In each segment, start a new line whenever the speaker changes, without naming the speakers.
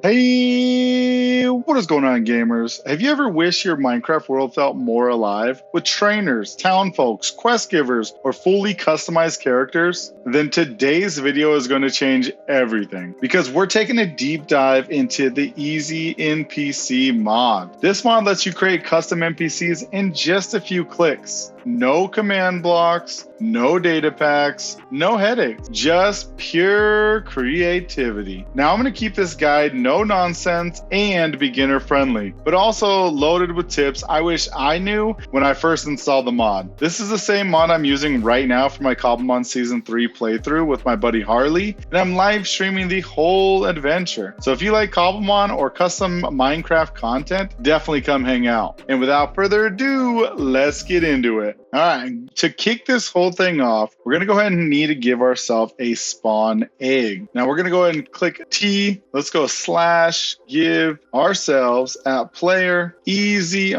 Hey, what is going on, gamers? Have you ever wished your Minecraft world felt more alive? With trainers, town folks, quest givers, or fully customized characters? Then today's video is going to change everything, because we're taking a deep dive into the EasyNPC mod. This mod lets you create custom NPCs in just a few clicks. No command blocks, no data packs, no headaches, just pure creativity. Now I'm going to keep this guide no nonsense and beginner friendly, but also loaded with tips I wish I knew when I first installed the mod. This is the same mod I'm using right now for my Cobblemon Season 3 playthrough with my buddy Harley, and I'm live streaming the whole adventure. So if you like Cobblemon or custom Minecraft content, definitely come hang out. And without further ado, let's get into it. All right, to kick this whole thing off, we're gonna go ahead and need to give ourselves a spawn egg. Now we're gonna go ahead and click T. Let's go / give ourselves at player easy_NPC :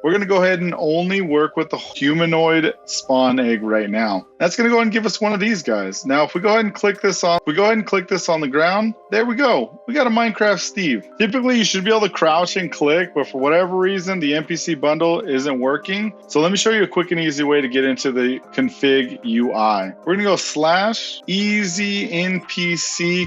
we're gonna go ahead and only work with the humanoid spawn egg right now. That's gonna go ahead and give us one of these guys. Now if we go ahead and click this on, the ground, there we go. We got a Minecraft Steve. Typically you should be able to crouch and click, but for whatever reason the NPC bundle isn't working. So let me show you a quick and easy way to get into the config UI. We're gonna go / EasyNPC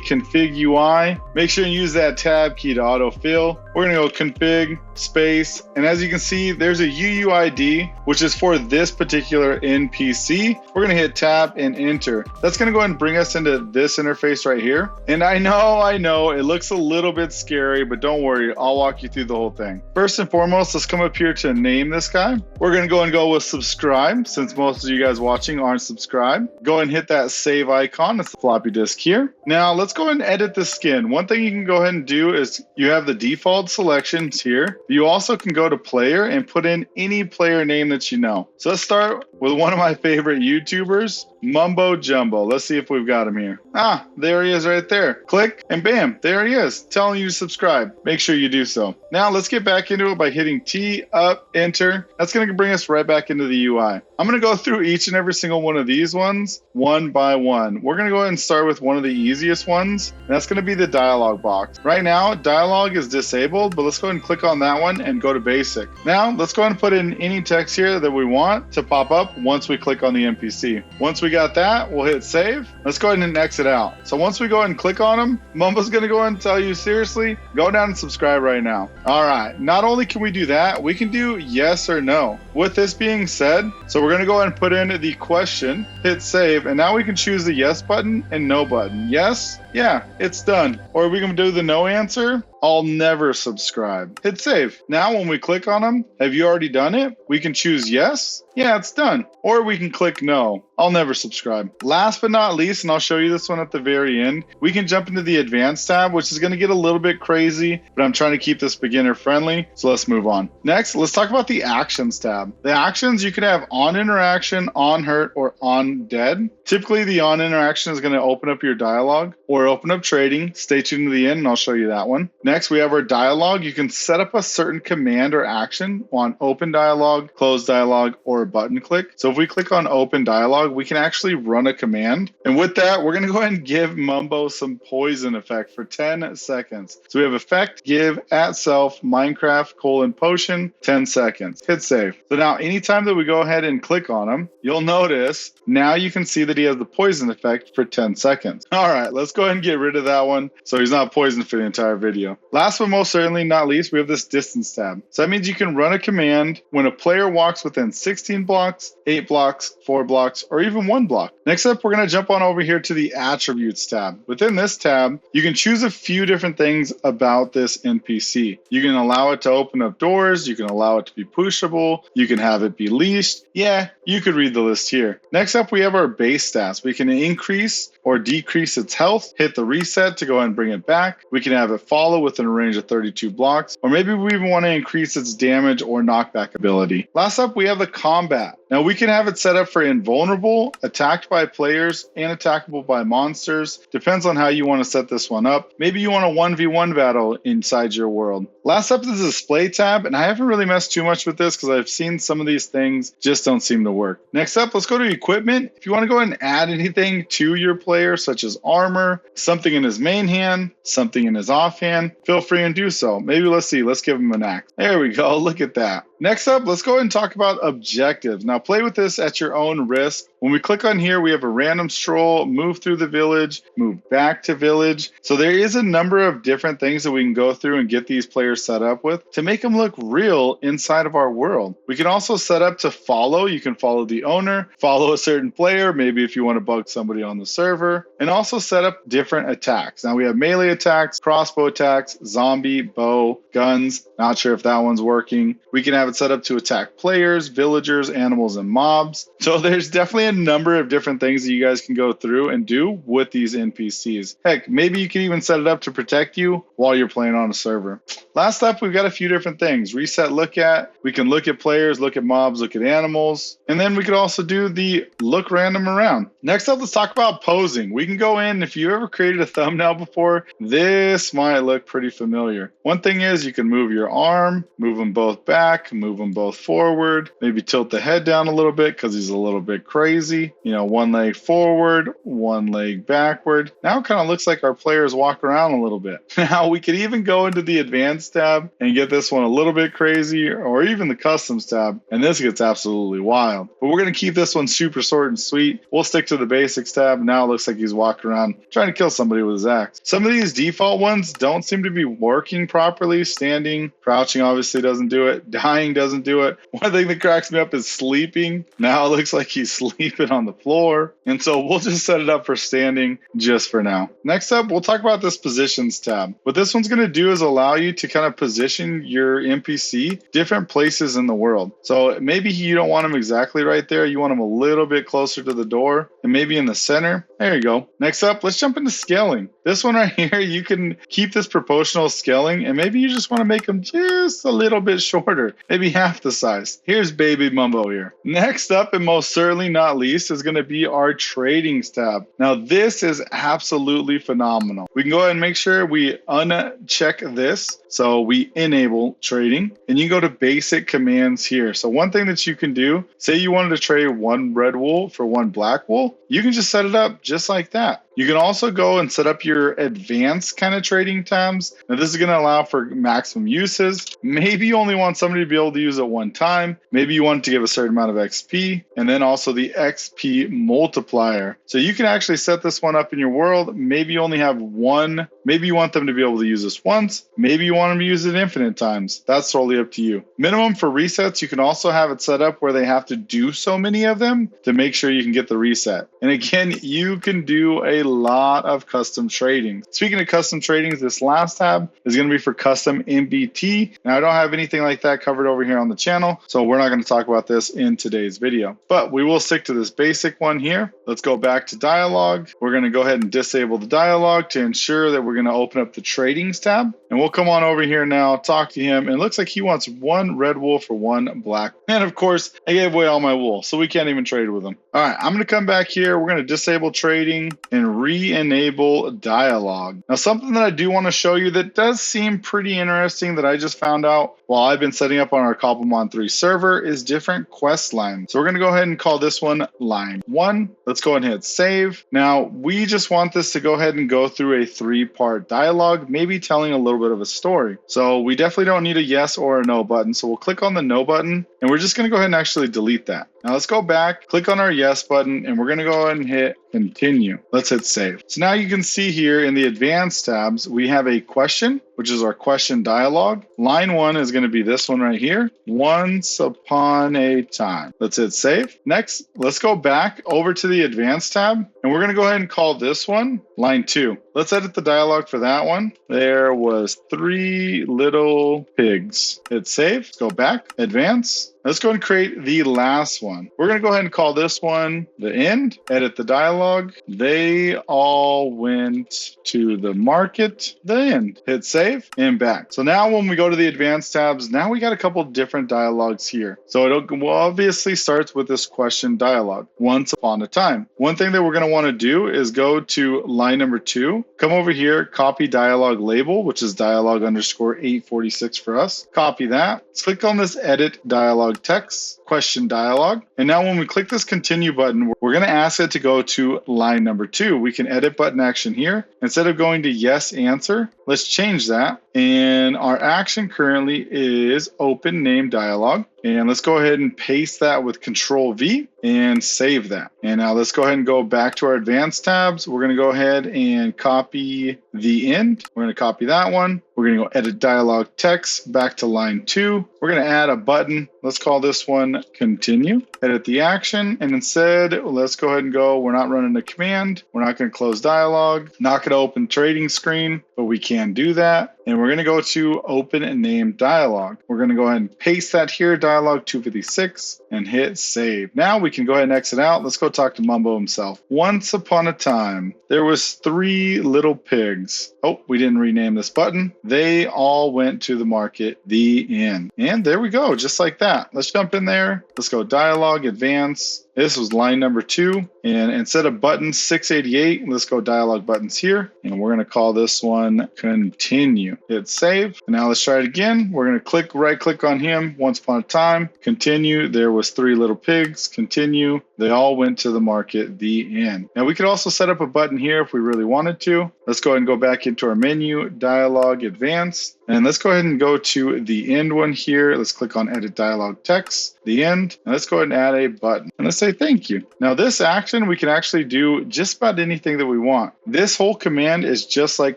config UI. Make sure you use that tab key to autofill. We're gonna go config space, and as you can see, there's a UUID, which is for this particular NPC. We're gonna hit tab and enter. That's gonna go ahead and bring us into this interface right here. And I know, it looks a little bit scary, but don't worry, I'll walk you through the whole thing. First and foremost, let's come up here to name this guy. We're gonna go with subscribe, since most of you guys watching aren't subscribed. Go ahead and hit that save icon. It's the floppy disk here. Now let's go ahead and edit the skin. One thing you can go ahead and do is you have the default selections here. You also can go to player and put in any player name that you know. So let's start with one of my favorite YouTubers, Mumbo Jumbo. Let's see if we've got him here. Ah, there he is right there. Click and bam, there he is, telling you to subscribe. Make sure you do so. Now let's get back into it by hitting T, up, enter. That's gonna bring us right back into the UI. I'm gonna go through each and every single one of these ones one by one. We're gonna go ahead and start with one of the easiest ones, and that's gonna be the dialog box. Right now, dialogue is disabled, but let's go ahead and click on that one and go to basic. Now let's go ahead and put in any text here that we want to pop up once we click on the NPC. Once we got that, we'll hit save. Let's go ahead and exit out. So once we go ahead and click on him, Mumbo's gonna go ahead and tell you, seriously, go down and subscribe right now. All right, not only can we do that, we can do yes or no. With this being said, so we're gonna go ahead and put in the question, hit save, and now we can choose the yes button and no button. Yes, yeah, it's done. Or we can do the no answer. I'll never subscribe. Hit save. Now when we click on them, have you already done it? We can choose yes. Yeah, it's done. Or we can click no. I'll never subscribe. Last but not least, and I'll show you this one at the very end, we can jump into the advanced tab, which is going to get a little bit crazy, but I'm trying to keep this beginner friendly. So let's move on. Next, let's talk about the actions tab. The actions, you can have on interaction, on hurt, or on dead. Typically the on interaction is going to open up your dialogue or open up trading. Stay tuned to the end and I'll show you that one. Next, we have our dialogue. You can set up a certain command or action on open dialogue, close dialogue, or a button click. So if we click on open dialogue, we can actually run a command. And with that, we're going to go ahead and give Mumbo some poison effect for 10 seconds. So we have effect, give, at self, Minecraft, potion, 10 seconds. Hit save. So now anytime that we go ahead and click on him, you'll notice now you can see that he has the poison effect for 10 seconds. All right, let's go ahead and get rid of that one so he's not poisoned for the entire video. Last but most certainly not least, we have this distance tab. So that means you can run a command when a player walks within 16 blocks, 8 blocks, 4 blocks, or even 1 block. Next up, we're going to jump on over here to the attributes tab. Within this tab, you can choose a few different things about this NPC. You can allow it to open up doors. You can allow it to be pushable. You can have it be leashed. Yeah, you could read the list here. Next up, we have our base stats. We can increase or decrease its health, hit the reset to go ahead and bring it back. We can have it follow within a range of 32 blocks, or maybe we even want to increase its damage or knockback ability. Last up, we have the combat. Now we can have it set up for invulnerable, attacked by players, and attackable by monsters. Depends on how you want to set this one up. Maybe you want a 1v1 battle inside your world. Last up is the sPlay tab, and I haven't really messed too much with this because I've seen some of these things just don't seem to work. Next up, let's go to equipment. If you want to go ahead and add anything to your player, such as armor, something in his main hand, something in his offhand, feel free and do so. Maybe let's see, let's give him an axe. There we go, look at that. Next up, let's go ahead and talk about objectives. Now play with this at your own risk. When we click on here, we have a random stroll, move through the village, move back to village. So there is a number of different things that we can go through and get these players set up with to make them look real inside of our world. We can also set up to follow. You can follow the owner, follow a certain player, maybe if you want to bug somebody on the server, and also set up different attacks. Now we have melee attacks, crossbow attacks, zombie, bow, guns. Not sure if that one's working. We can have it set up to attack players, villagers, animals, and mobs. So there's definitely a number of different things that you guys can go through and do with these NPCs. Heck, maybe you can even set it up to protect you while you're playing on a server. Last up, we've got a few different things. Reset, look at. We can look at players, look at mobs, look at animals. And then we could also do the look random around. Next up, let's talk about posing. We can go in, if you ever created a thumbnail before, this might look pretty familiar. One thing is you can move your arm, move them both back, move them both forward, maybe tilt the head down a little bit because he's a little bit crazy. You know, one leg forward, one leg backward. Now it kind of looks like our players walk around a little bit. Now we could even go into the advanced tab and get this one a little bit crazy, or even the customs tab, and this gets absolutely wild. But we're going to keep this one super short and sweet. We'll stick to the basics tab. Now it looks like he's walking around trying to kill somebody with his axe. Some of these default ones don't seem to be working properly. Standing, crouching obviously doesn't do it. Dying doesn't do it. One thing that cracks me up is sleeping. Now it looks like he's sleeping on the floor. And so we'll just set it up for standing just for now. Next up, we'll talk about this positions tab. What this one's going to do is allow you to kind of position your NPC different places in the world. So maybe you don't want him exactly right there. You want him a little bit closer to the door and maybe in the center. There you go. Next up, let's jump into scaling. This one right here, you can keep this proportional scaling, and maybe you just want to make them just a little bit shorter, maybe half the size. Here's Baby Mumbo here. Next up, and most certainly not least, is going to be our tradings tab. Now, this is absolutely phenomenal. We can go ahead and make sure we uncheck this. So we enable trading, and you can go to basic commands here. So one thing that you can do, say you wanted to trade one red wool for one black wool, you can just set it up just like that. You can also go and set up your advanced kind of trading tabs. Now this is going to allow for maximum uses. Maybe you only want somebody to be able to use it one time. Maybe you want to give a certain amount of XP, and then also the XP multiplier. So you can actually set this one up in your world. Maybe you only have one. Maybe you want them to be able to use this once. Maybe you want them to use it infinite times. That's totally up to you. Minimum for resets, you can also have it set up where they have to do so many of them to make sure you can get the reset. And again, you can do a lot of custom trading. Speaking of custom tradings, this last tab is going to be for custom MBT. Now I don't have anything like that covered over here on the channel, so we're not going to talk about this in today's video, but we will stick to this basic one here. Let's go back to dialogue. We're going to go ahead and disable the dialogue to ensure that we're going to open up the tradings tab, and we'll come on over here now, talk to him, and it looks like he wants one red wool for one black. And of course, I gave away all my wool, so we can't even trade with him. All right, I'm going to come back here. We're going to disable trading and re-enable dialogue. Now, something that I do want to show you that does seem pretty interesting that I just found out while I've been setting up on our Cobblemon 3 server is different quest lines. So we're going to go ahead and call this one line 1. Let's go ahead and hit save. Now, we just want this to go ahead and go through a 3-part dialogue, maybe telling a little bit of a story. So we definitely don't need a yes or a no button. So we'll click on the no button, and we're just going to go ahead and actually delete that. Now let's go back, click on our yes button, and we're going to go ahead and hit continue. Let's hit save. So now you can see here in the advanced tabs, we have a question, which is our question dialogue. Line 1 is going to be this one right here. Once upon a time. Let's hit save. Next, let's go back over to the advanced tab, and we're going to go ahead and call this one line 2. Let's edit the dialogue for that one. There was 3 little pigs. Hit save. Let's go back, advance. Let's go and create the last one. We're going to go ahead and call this one the end. Edit the dialog. They all went to the market. The end. Hit save and back. So now when we go to the advanced tabs, now we got a couple different dialogues here. So it obviously starts with this question dialog. Once upon a time. One thing that we're going to want to do is go to line number 2. Come over here, copy dialog label, which is dialog underscore 846 for us. Copy that. Let's click on this edit dialog text, question dialog. And now when we click this continue button, we're going to ask it to go to line number 2. We can edit button action here. Instead of going to yes answer, let's change that. And our action currently is open name dialog. And let's go ahead and paste that with Control V and save that. And now let's go ahead and go back to our advanced tabs. We're going to go ahead and copy the end. We're going to copy that one. We're going to go edit dialog text back to line 2. We're going to add a button. Let's call this one continue. Edit the action. And instead, let's go ahead and go. We're not running a command. We're not going to close dialog. Not going to open trading screen, but we can do that. And we're going to go to open and name dialog. We're going to go ahead and paste that here, dialog 256, and hit save. Now we can go ahead and exit out. Let's go talk to Mumbo himself. Once upon a time, there was 3 little pigs. Oh, we didn't rename this button. They all went to the market. The end. And there we go, just like that. Let's jump in there. Let's go dialog, advance. This was line number 2. And instead of button 688, let's go dialog buttons here. And we're going to call this one continue. Hit save. And now let's try it again. We're going to right click on him. Once upon a time, continue. There was 3 little pigs. Continue. They all went to the market. The end. Now we could also set up a button here if we really wanted to. Let's go ahead and go back into our menu, dialog, advanced. And let's go ahead and go to the end one here. Let's click on edit dialog text, the end. And let's go ahead and add a button. And let's say thank you. Now this action, we can actually do just about anything that we want. This whole command is just like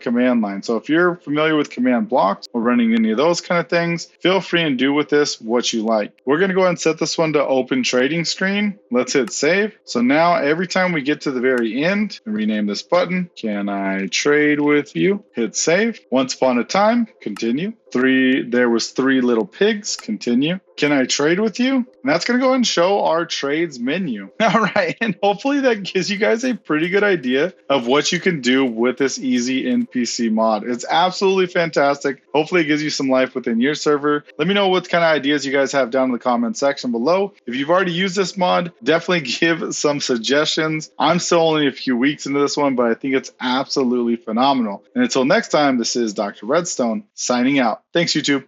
command line. So if you're familiar with command blocks or running any of those kind of things, feel free and do with this what you like. We're going to go ahead and set this one to open trading screen. Let's hit save. So now every time we get to the very end, and rename this button, can I trade with you? Hit save. Once upon a time, continue. There was 3 little pigs. Continue. Can I trade with you? And that's going to go and show our trades menu. All right. And hopefully that gives you guys a pretty good idea of what you can do with this EasyNPC mod. It's absolutely fantastic. Hopefully it gives you some life within your server. Let me know what kind of ideas you guys have down in the comment section below. If you've already used this mod, definitely give some suggestions. I'm still only a few weeks into this one, but I think it's absolutely phenomenal. And until next time, this is Dr. Redstone signing out. Thanks, YouTube.